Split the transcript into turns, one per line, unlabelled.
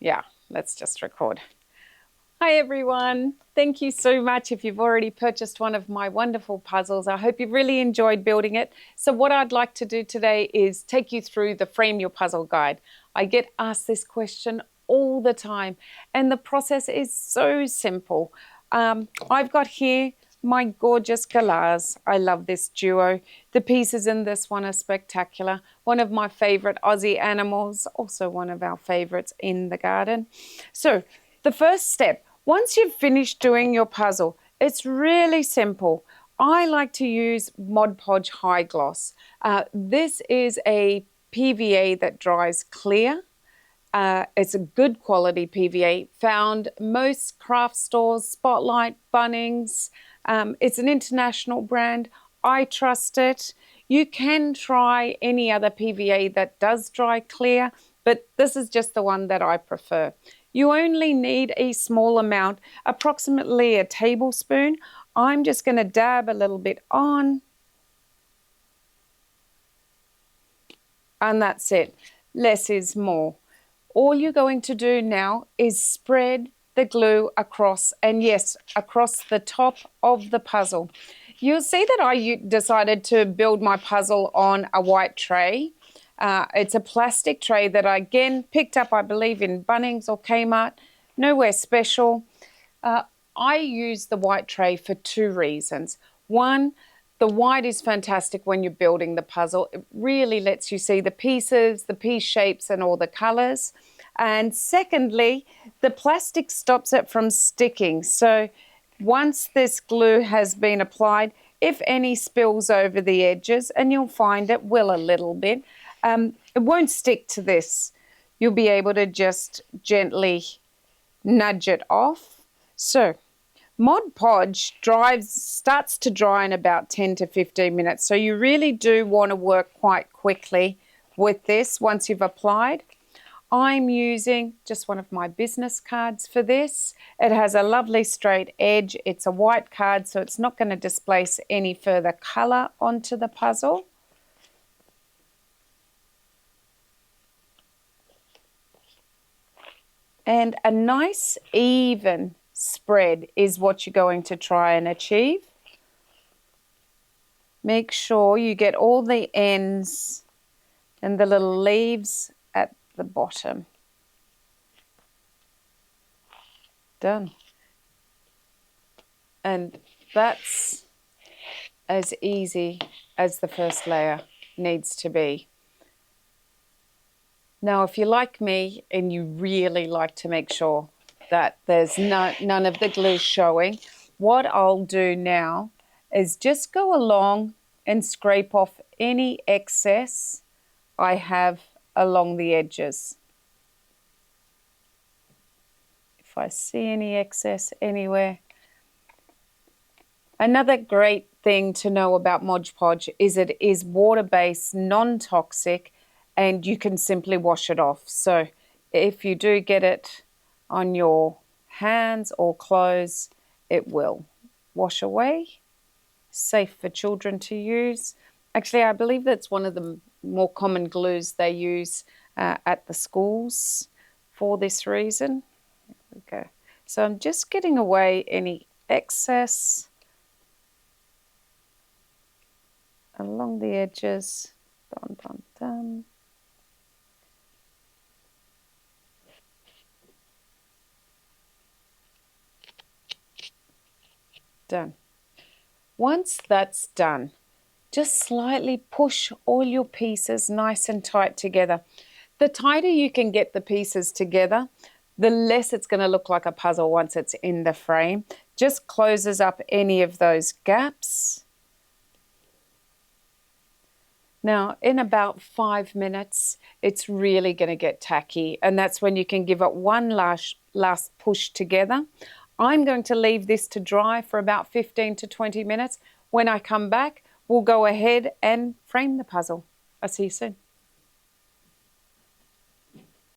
Yeah, let's just record. Hi everyone. Thank you so much if you've already purchased one of my wonderful puzzles. I hope you've really enjoyed building it. So what I'd like to do today is take you through the Frame Your Puzzle guide. I get asked this question all the time and the process is so simple. I've got here my gorgeous galahs. I love this duo. The pieces in this one are spectacular. One of my favorite Aussie animals, also one of our favorites in the garden. So the first step, once you've finished doing your puzzle, it's really simple. I like to use Mod Podge High Gloss. This is a PVA that dries clear. It's a good quality PVA, found most craft stores, Spotlight, Bunnings. It's an international brand. I trust it. You can try any other PVA that does dry clear, but this is just the one that I prefer. You only need a small amount, approximately a tablespoon. I'm just going to dab a little bit on. And that's it. Less is more. All you're going to do now is spread the glue across, and yes, across the top of the puzzle. You'll see that I decided to build my puzzle on a white tray. It's a plastic tray that I again picked up, I believe, in Bunnings or Kmart. Nowhere special. I use the white tray for two reasons. One, the white is fantastic when you're building the puzzle. It really lets you see the pieces, the piece shapes, and all the colors. And secondly, the plastic stops it from sticking. So once this glue has been applied, if any spills over the edges, and you'll find it will a little bit, it won't stick to this. You'll be able to just gently nudge it off. So Mod Podge starts to dry in about 10 to 15 minutes. So you really do want to work quite quickly with this once you've applied. I'm using just one of my business cards for this. It has a lovely straight edge. It's a white card, so it's not going to displace any further color onto the puzzle. And a nice even spread is what you're going to try and achieve. Make sure you get all the ends and the little leaves at the bottom. Done. And that's as easy as the first layer needs to be. Now, if you're like me and you really like to make sure that there's none of the glue showing, what I'll do now is just go along and scrape off any excess I have along the edges. If I see any excess anywhere. Another great thing to know about Mod Podge is it is water-based, non-toxic, and you can simply wash it off. So if you do get it on your hands or clothes, it will wash away. Safe for children to use. Actually, I believe that's one of the more common glues they use at the schools for this reason. There we go. So I'm just getting away any excess along the edges. Dun, dun, dun. Done. Once that's done, just slightly push all your pieces nice and tight together. The tighter you can get the pieces together, the less it's going to look like a puzzle once it's in the frame. Just closes up any of those gaps. Now, in about 5 minutes, it's really going to get tacky, and that's when you can give it one last push together. I'm going to leave this to dry for about 15 to 20 minutes. When I come back, we'll go ahead and frame the puzzle. I'll see you soon.